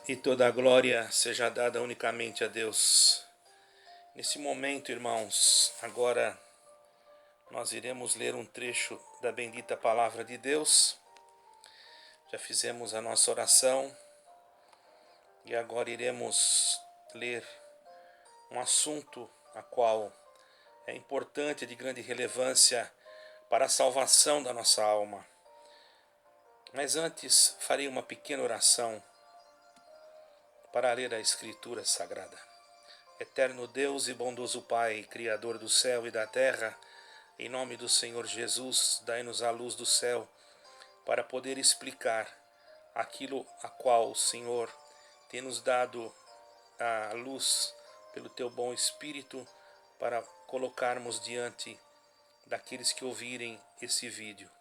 e toda a glória seja dada unicamente a Deus. Nesse momento, irmãos, agora nós iremos ler um trecho da bendita palavra de Deus. Já fizemos a nossa oração e agora iremos ler um assunto a qual é importante, de grande relevância para a salvação da nossa alma. Mas antes farei uma pequena oração para ler a Escritura Sagrada. Eterno Deus e bondoso Pai, Criador do céu e da terra, em nome do Senhor Jesus, dai-nos a luz do céu para poder explicar aquilo a qual o Senhor tem nos dado a luz pelo Teu bom Espírito para colocarmos diante daqueles que ouvirem esse vídeo.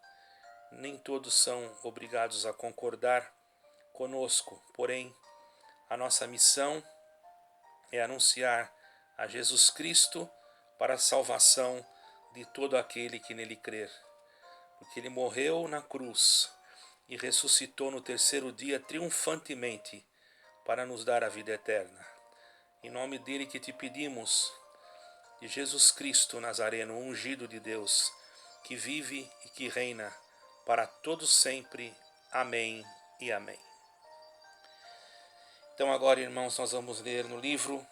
Nem todos são obrigados a concordar conosco, porém, a nossa missão é anunciar a Jesus Cristo para a salvação de todo aquele que nele crer. Porque ele morreu na cruz e ressuscitou no terceiro dia triunfantemente para nos dar a vida eterna. Em nome dele que te pedimos, de Jesus Cristo Nazareno, ungido de Deus, que vive e que reina para todos sempre. Amém e amém. Então agora, irmãos, nós vamos ler no livro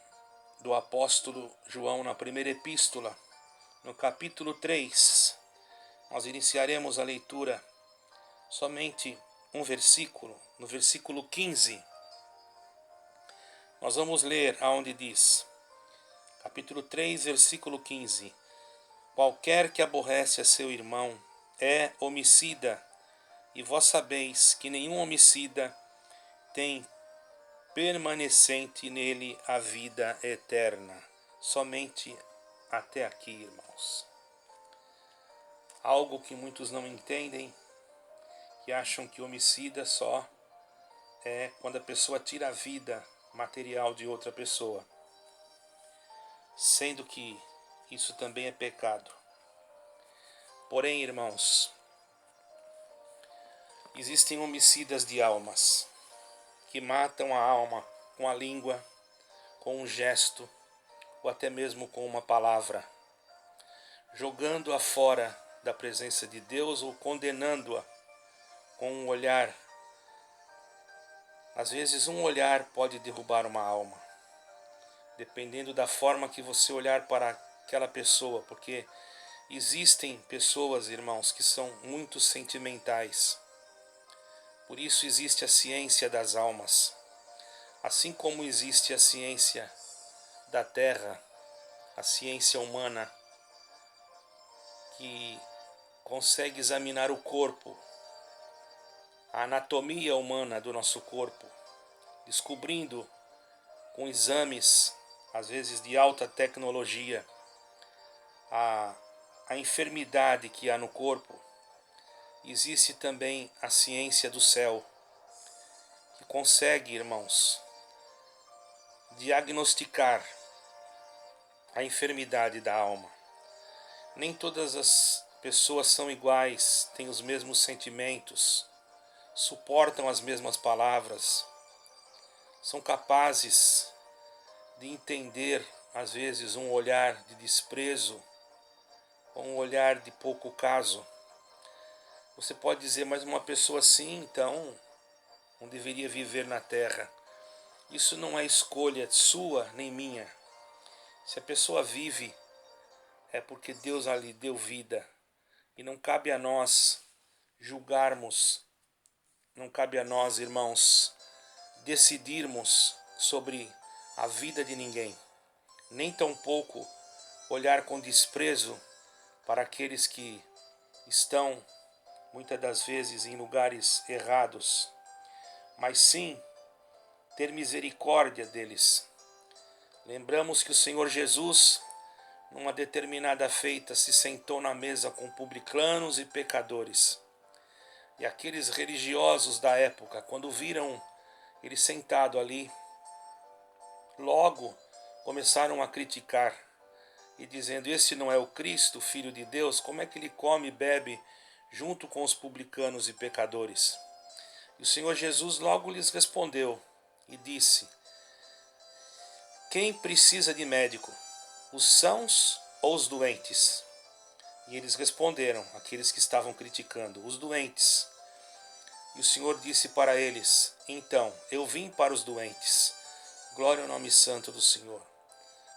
do apóstolo João, na primeira epístola, no capítulo 3. Nós iniciaremos a leitura somente um versículo, no versículo 15. Nós vamos ler aonde diz, capítulo 3, versículo 15: Qualquer que aborrece a seu irmão é homicida, e vós sabeis que nenhum homicida tem permanecente nele a vida eterna. Somente até aqui, irmãos. Algo que muitos não entendem, que acham que homicida só é quando a pessoa tira a vida material de outra pessoa, sendo que isso também é pecado. Porém, irmãos, existem homicidas de almas, que matam a alma com a língua, com um gesto, ou até mesmo com uma palavra, jogando-a fora da presença de Deus ou condenando-a com um olhar. Às vezes um olhar pode derrubar uma alma, dependendo da forma que você olhar para aquela pessoa, porque existem pessoas, irmãos, que são muito sentimentais. Por isso existe a ciência das almas. Assim como existe a ciência da terra, a ciência humana, que consegue examinar o corpo, a anatomia humana do nosso corpo, descobrindo com exames, às vezes de alta tecnologia, a enfermidade que há no corpo. Existe também a ciência do céu, que consegue, irmãos, diagnosticar a enfermidade da alma. Nem todas as pessoas são iguais, têm os mesmos sentimentos, suportam as mesmas palavras, são capazes de entender, às vezes, um olhar de desprezo, ou um olhar de pouco caso. Você pode dizer, mas uma pessoa assim, então, não deveria viver na terra. Isso não é escolha sua nem minha. Se a pessoa vive, é porque Deus ali deu vida. E não cabe a nós julgarmos, não cabe a nós, irmãos, decidirmos sobre a vida de ninguém. Nem tampouco olhar com desprezo para aqueles que estão, muitas das vezes, em lugares errados. Mas sim, ter misericórdia deles. Lembramos que o Senhor Jesus, numa determinada feita, se sentou na mesa com publicanos e pecadores. E aqueles religiosos da época, quando viram ele sentado ali, logo começaram a criticar e dizendo, esse não é o Cristo, Filho de Deus? Como é que ele come e bebe junto com os publicanos e pecadores? E o Senhor Jesus logo lhes respondeu, e disse: quem precisa de médico, os sãos ou os doentes? E eles responderam, aqueles que estavam criticando, os doentes. E o Senhor disse para eles: então, eu vim para os doentes. Glória ao nome santo do Senhor,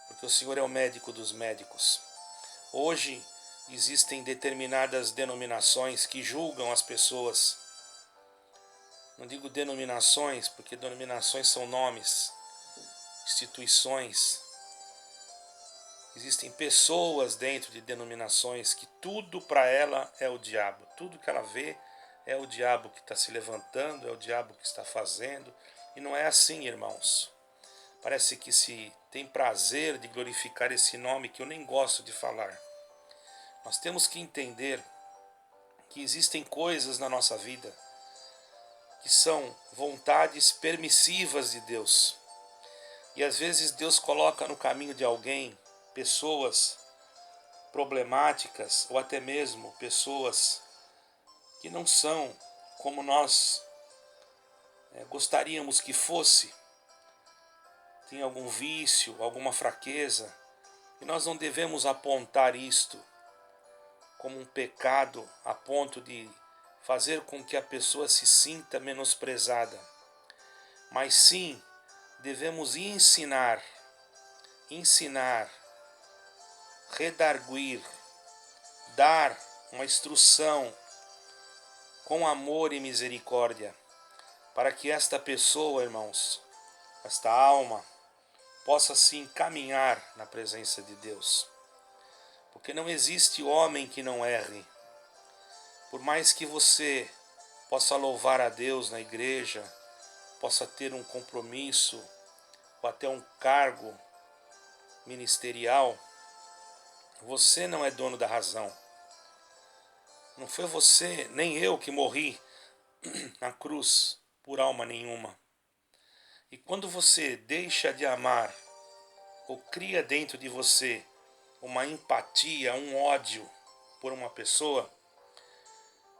porque o Senhor é o médico dos médicos. Hoje existem determinadas denominações que julgam as pessoas. Não digo denominações, porque denominações são nomes, instituições. Existem pessoas dentro de denominações que tudo para ela é o diabo. Tudo que ela vê é o diabo que está se levantando, é o diabo que está fazendo. E não é assim, irmãos. Parece que se tem prazer de glorificar esse nome que eu nem gosto de falar. Nós temos que entender que existem coisas na nossa vida que são vontades permissivas de Deus. E às vezes Deus coloca no caminho de alguém pessoas problemáticas ou até mesmo pessoas que não são como nós gostaríamos que fosse. Tem algum vício, alguma fraqueza, e nós não devemos apontar isto como um pecado a ponto de fazer com que a pessoa se sinta menosprezada, mas sim devemos ensinar, redarguir, dar uma instrução com amor e misericórdia, para que esta pessoa, irmãos, esta alma, possa se encaminhar na presença de Deus. Porque não existe homem que não erre. Por mais que você possa louvar a Deus na igreja, possa ter um compromisso ou até um cargo ministerial, você não é dono da razão. Não foi você, nem eu, que morri na cruz por alma nenhuma. E quando você deixa de amar ou cria dentro de você uma empatia, um ódio por uma pessoa,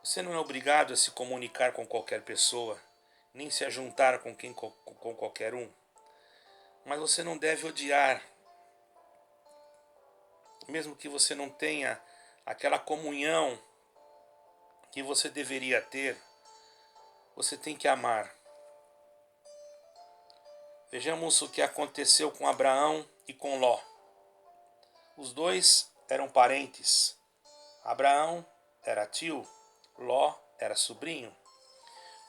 você não é obrigado a se comunicar com qualquer pessoa, nem se ajuntar com qualquer um. Mas você não deve odiar, mesmo que você não tenha aquela comunhão que você deveria ter, você tem que amar. Vejamos o que aconteceu com Abraão e com Ló. Os dois eram parentes. Abraão era tio, Ló era sobrinho.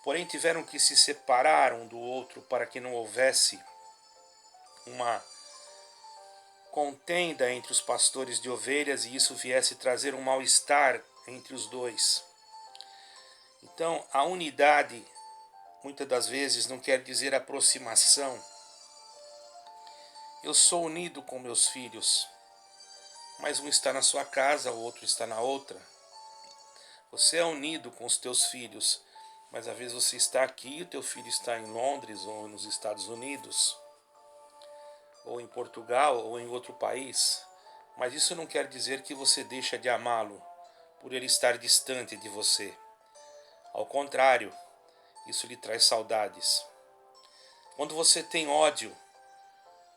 Porém tiveram que se separar um do outro para que não houvesse uma contenda entre os pastores de ovelhas e isso viesse trazer um mal-estar entre os dois. Então, a unidade, muitas das vezes, não quer dizer aproximação. Eu sou unido com meus filhos, mas um está na sua casa, o outro está na outra. Você é unido com os teus filhos, mas às vezes você está aqui e o teu filho está em Londres ou nos Estados Unidos, ou em Portugal, ou em outro país. Mas isso não quer dizer que você deixa de amá-lo por ele estar distante de você. Ao contrário, isso lhe traz saudades. Quando você tem ódio,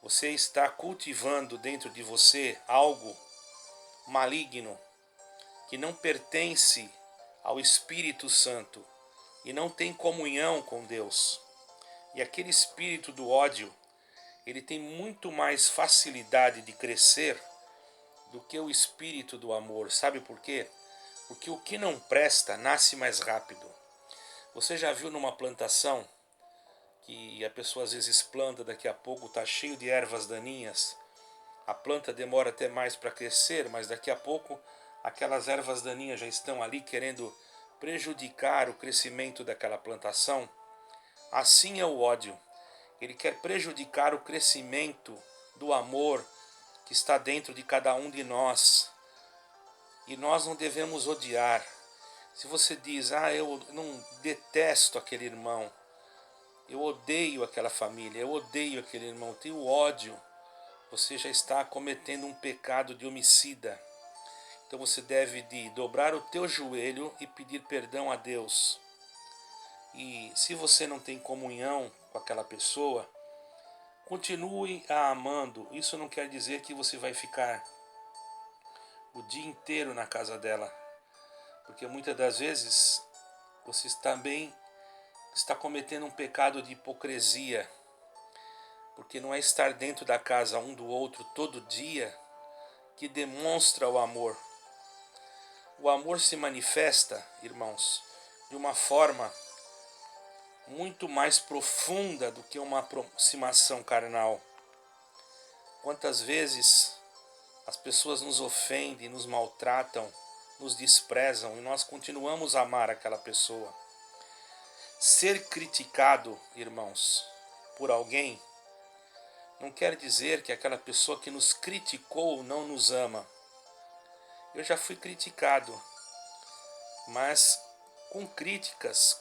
você está cultivando dentro de você algo maligno que não pertence ao Espírito Santo e não tem comunhão com Deus. E aquele espírito do ódio, ele tem muito mais facilidade de crescer do que o espírito do amor. Sabe por quê? Porque o que não presta nasce mais rápido. Você já viu numa plantação que a pessoa às vezes planta, daqui a pouco está cheio de ervas daninhas? A planta demora até mais para crescer, mas daqui a pouco aquelas ervas daninhas já estão ali querendo prejudicar o crescimento daquela plantação. Assim é o ódio. Ele quer prejudicar o crescimento do amor que está dentro de cada um de nós. E nós não devemos odiar. Se você diz, eu não detesto aquele irmão, eu odeio aquela família, eu odeio aquele irmão, tenho ódio, você já está cometendo um pecado de homicida. Então você deve de dobrar o teu joelho e pedir perdão a Deus. E se você não tem comunhão com aquela pessoa, continue a amando. Isso não quer dizer que você vai ficar o dia inteiro na casa dela, porque muitas das vezes você também está cometendo um pecado de hipocrisia, porque não é estar dentro da casa um do outro todo dia que demonstra o amor. O amor se manifesta, irmãos, de uma forma muito mais profunda do que uma aproximação carnal. Quantas vezes as pessoas nos ofendem, nos maltratam, nos desprezam e nós continuamos a amar aquela pessoa. Ser criticado, irmãos, por alguém não quer dizer que aquela pessoa que nos criticou não nos ama. Eu já fui criticado, mas com críticas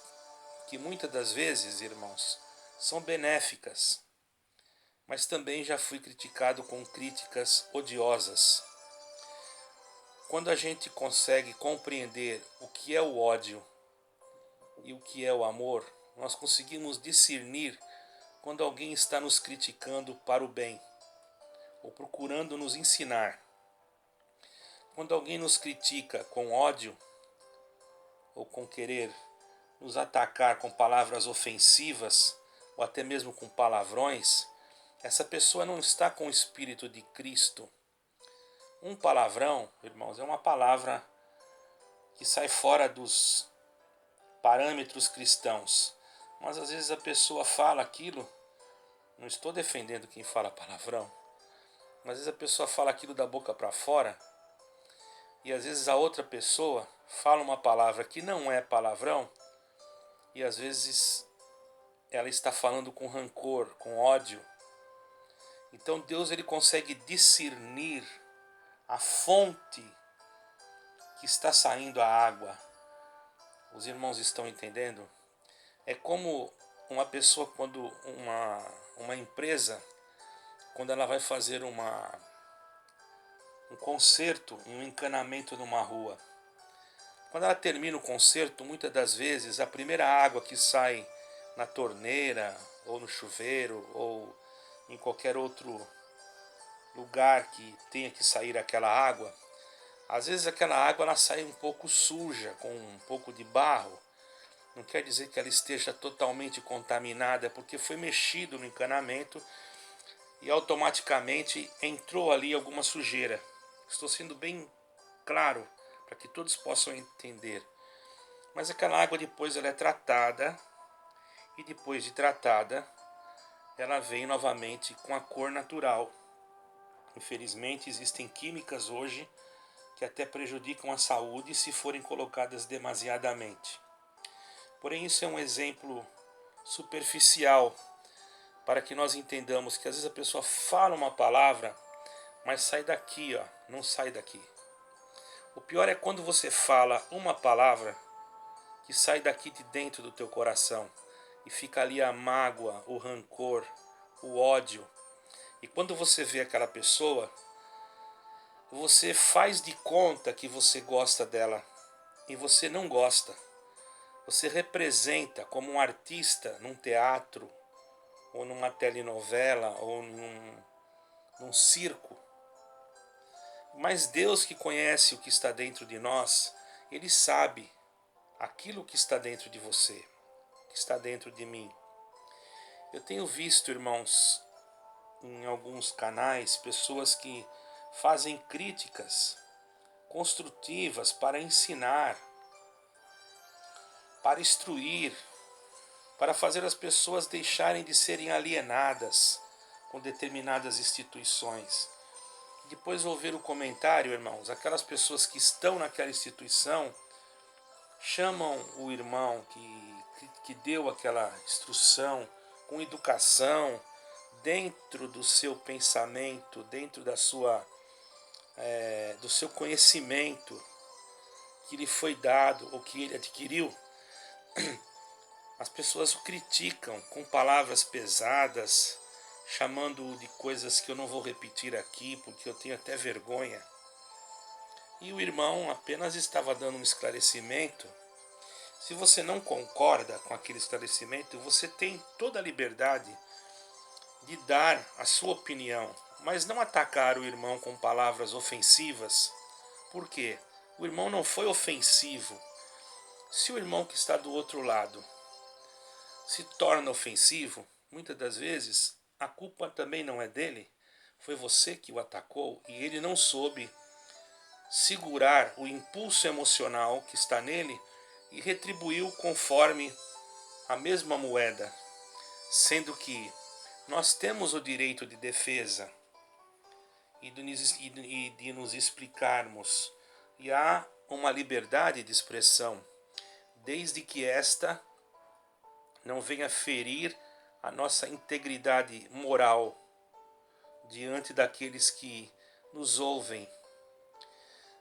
que muitas das vezes, irmãos, são benéficas. Mas também já fui criticado com críticas odiosas. Quando a gente consegue compreender o que é o ódio e o que é o amor, nós conseguimos discernir quando alguém está nos criticando para o bem ou procurando nos ensinar. Quando alguém nos critica com ódio ou com querer nos atacar com palavras ofensivas ou até mesmo com palavrões, essa pessoa não está com o Espírito de Cristo. Um palavrão, irmãos, é uma palavra que sai fora dos parâmetros cristãos. Mas às vezes a pessoa fala aquilo, não estou defendendo quem fala palavrão, mas às vezes a pessoa fala aquilo da boca para fora, e às vezes a outra pessoa fala uma palavra que não é palavrão, e às vezes ela está falando com rancor, com ódio. Então Deus ele consegue discernir a fonte que está saindo a água. Os irmãos estão entendendo? É como uma pessoa, quando uma empresa, quando ela vai fazer um conserto, um encanamento numa rua. Quando ela termina o conserto, muitas das vezes a primeira água que sai na torneira, ou no chuveiro, ou em qualquer outro lugar que tenha que sair aquela água, às vezes aquela água ela sai um pouco suja, com um pouco de barro. Não quer dizer que ela esteja totalmente contaminada, porque foi mexido no encanamento e automaticamente entrou ali alguma sujeira. Estou sendo bem claro para que todos possam entender. Mas aquela água depois ela é tratada, e depois de tratada ela vem novamente com a cor natural. Infelizmente existem químicas hoje que até prejudicam a saúde se forem colocadas demasiadamente. Porém, isso é um exemplo superficial para que nós entendamos que às vezes a pessoa fala uma palavra, mas sai daqui, ó, não sai daqui. O pior é quando você fala uma palavra que sai daqui de dentro do teu coração e fica ali a mágoa, o rancor, o ódio. E quando você vê aquela pessoa, você faz de conta que você gosta dela e você não gosta. Você representa como um artista num teatro, ou numa telenovela, ou num circo. Mas Deus, que conhece o que está dentro de nós, Ele sabe aquilo que está dentro de você, que está dentro de mim. Eu tenho visto, irmãos, em alguns canais, pessoas que fazem críticas construtivas para ensinar, para instruir, para fazer as pessoas deixarem de serem alienadas com determinadas instituições. Depois vou ver o comentário, irmãos, aquelas pessoas que estão naquela instituição chamam o irmão que deu aquela instrução com educação, dentro do seu pensamento, dentro da sua, do seu conhecimento que lhe foi dado ou que ele adquiriu. As pessoas o criticam com palavras pesadas, chamando-o de coisas que eu não vou repetir aqui, porque eu tenho até vergonha. E o irmão apenas estava dando um esclarecimento Se você não concorda com aquele esclarecimento, você tem toda a liberdade de dar a sua opinião, mas não atacar o irmão com palavras ofensivas. Por quê? O irmão não foi ofensivo. Se o irmão que está do outro lado se torna ofensivo, muitas das vezes a culpa também não é dele. Foi você que o atacou e ele não soube segurar o impulso emocional que está nele e retribuiu conforme a mesma moeda, sendo que nós temos o direito de defesa e de nos explicarmos, e há uma liberdade de expressão, desde que esta não venha ferir a nossa integridade moral diante daqueles que nos ouvem.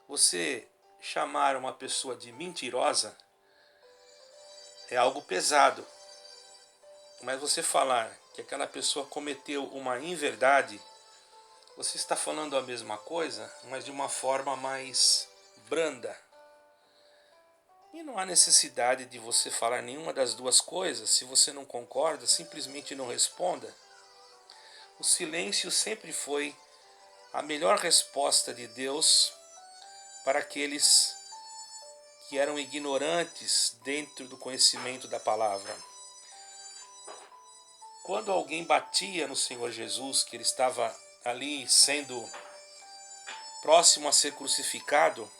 Você chamar uma pessoa de mentirosa é algo pesado, mas você falar que aquela pessoa cometeu uma inverdade, você está falando a mesma coisa, mas de uma forma mais branda. E não há necessidade de você falar nenhuma das duas coisas. Se você não concorda, simplesmente não responda. O silêncio sempre foi a melhor resposta de Deus para aqueles que eram ignorantes dentro do conhecimento da palavra. Quando alguém batia no Senhor Jesus, que ele estava ali sendo próximo a ser crucificado,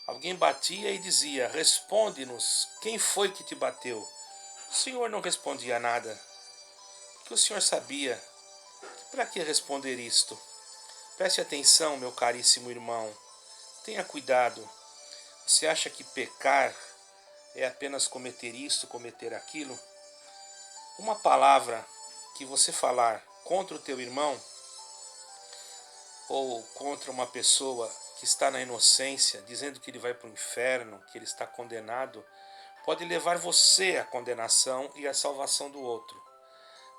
alguém batia e dizia: responde-nos, quem foi que te bateu? O Senhor não respondia nada, porque o Senhor sabia que para que responder isto? Preste atenção, meu caríssimo irmão, tenha cuidado. Você acha que pecar é apenas cometer isto, cometer aquilo? Uma palavra que você falar contra o teu irmão ou contra uma pessoa que está na inocência, dizendo que ele vai para o inferno, que ele está condenado, pode levar você à condenação e à salvação do outro,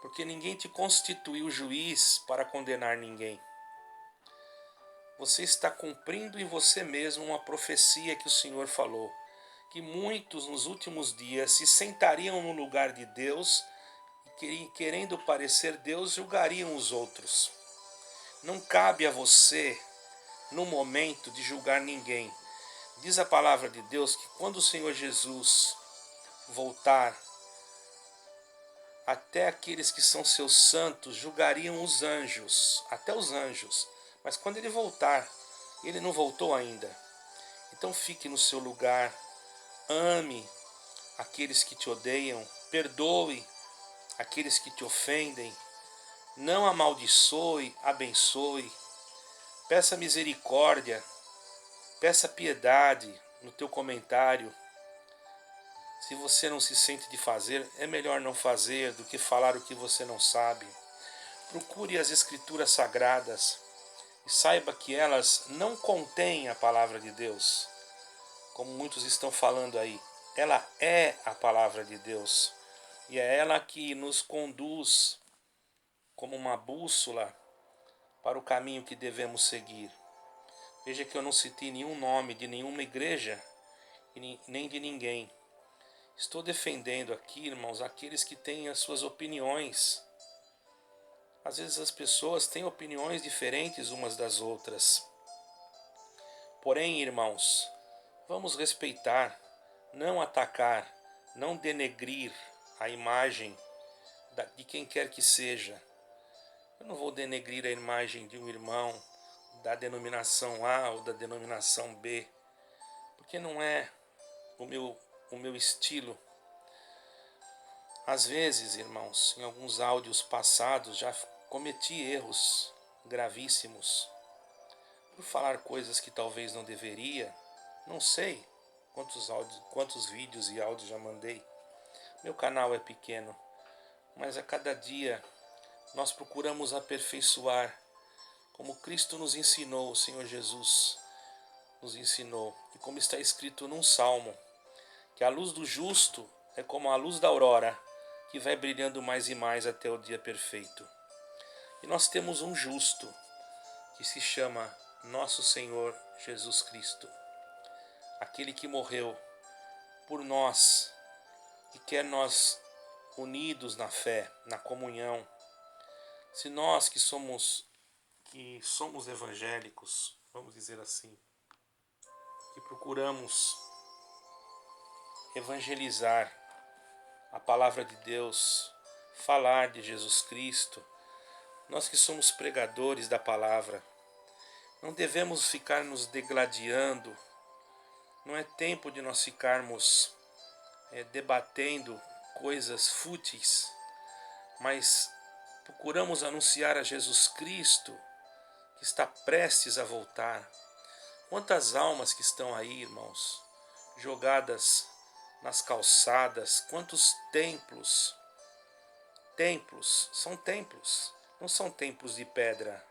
porque ninguém te constituiu juiz para condenar ninguém. Você está cumprindo em você mesmo uma profecia que o Senhor falou, que muitos nos últimos dias se sentariam no lugar de Deus e, querendo parecer Deus, julgariam os outros. Não cabe a você, no momento, de julgar ninguém. Diz a palavra de Deus que quando o Senhor Jesus voltar, até aqueles que são seus santos julgariam os anjos, até os anjos. Mas quando ele voltar, ele não voltou ainda. Então fique no seu lugar, ame aqueles que te odeiam, perdoe aqueles que te ofendem, não amaldiçoe, abençoe, peça misericórdia, peça piedade no teu comentário. Se você não se sente de fazer, é melhor não fazer do que falar o que você não sabe. Procure as escrituras sagradas e saiba que elas não contêm a palavra de Deus, como muitos estão falando aí. Ela é a palavra de Deus e é ela que nos conduz como uma bússola para o caminho que devemos seguir. Veja que eu não citei nenhum nome de nenhuma igreja nem de ninguém. Estou defendendo aqui, irmãos, aqueles que têm as suas opiniões. Às vezes as pessoas têm opiniões diferentes umas das outras. Porém, irmãos, vamos respeitar, não atacar, não denegrir a imagem de quem quer que seja. Eu não vou denegrir a imagem de um irmão da denominação A ou da denominação B, porque não é o meu estilo. Às vezes, irmãos, em alguns áudios passados já cometi erros gravíssimos por falar coisas que talvez não deveria. Não sei quantos vídeos e áudios já mandei. Meu canal é pequeno, mas a cada dia nós procuramos aperfeiçoar como Cristo nos ensinou, o Senhor Jesus nos ensinou, e como está escrito num salmo, que a luz do justo é como a luz da aurora, que vai brilhando mais e mais até o dia perfeito. E nós temos um justo, que se chama nosso Senhor Jesus Cristo, aquele que morreu por nós e quer nós unidos na fé, na comunhão. Se nós que somos evangélicos, vamos dizer assim, que procuramos evangelizar a palavra de Deus, falar de Jesus Cristo, nós que somos pregadores da palavra, não devemos ficar nos degladiando, não é tempo de nós ficarmos debatendo coisas fúteis, mas procuramos anunciar a Jesus Cristo, que está prestes a voltar. Quantas almas que estão aí, irmãos, jogadas nas calçadas, quantos templos, são templos, não são templos de pedra.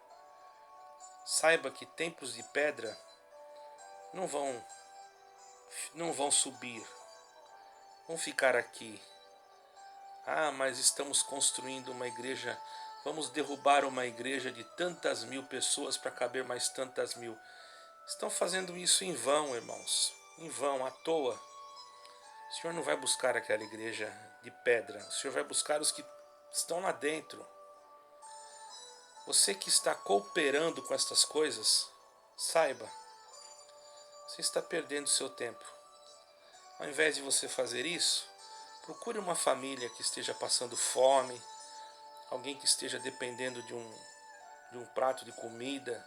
Saiba que templos de pedra não vão subir, vão ficar aqui. Ah, mas estamos construindo uma igreja, vamos derrubar uma igreja de tantas mil pessoas para caber mais tantas mil. Estão fazendo isso em vão, irmãos, em vão, à toa. O Senhor não vai buscar aquela igreja de pedra, o Senhor vai buscar os que estão lá dentro. Você que está cooperando com estas coisas, saiba, você está perdendo seu tempo. Ao invés de você fazer isso, procure uma família que esteja passando fome, alguém que esteja dependendo de um prato de comida,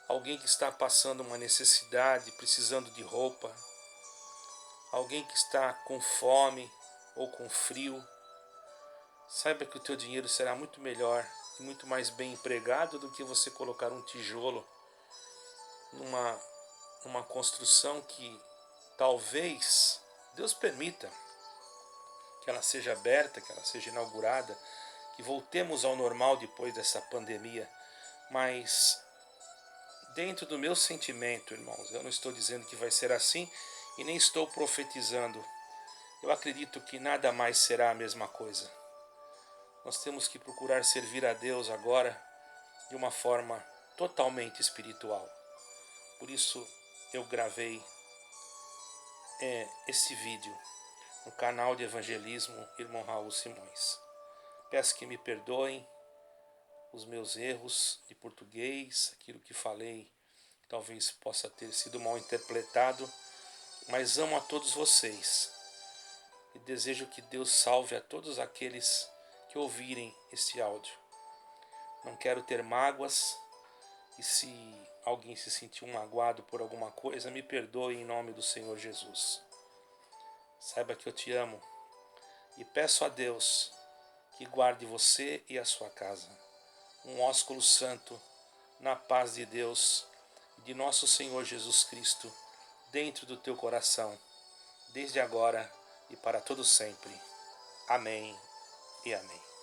alguém que está passando uma necessidade, precisando de roupa, alguém que está com fome ou com frio. Saiba que o teu dinheiro será muito melhor e muito mais bem empregado do que você colocar um tijolo numa construção que talvez Deus permita que ela seja aberta, que ela seja inaugurada, que voltemos ao normal depois dessa pandemia. Mas dentro do meu sentimento, irmãos, eu não estou dizendo que vai ser assim e nem estou profetizando. Eu acredito que nada mais será a mesma coisa. Nós temos que procurar servir a Deus agora de uma forma totalmente espiritual. Por isso eu gravei esse vídeo no canal de evangelismo Irmão Raul Simões. Peço que me perdoem os meus erros de português, aquilo que falei talvez possa ter sido mal interpretado, mas amo a todos vocês e desejo que Deus salve a todos aqueles que ouvirem este áudio. Não quero ter mágoas e se alguém se sentiu magoado por alguma coisa, me perdoe em nome do Senhor Jesus. Saiba que eu te amo e peço a Deus que guarde você e a sua casa. Um ósculo santo na paz de Deus e de nosso Senhor Jesus Cristo dentro do teu coração, desde agora e para todo sempre. Amém e amém.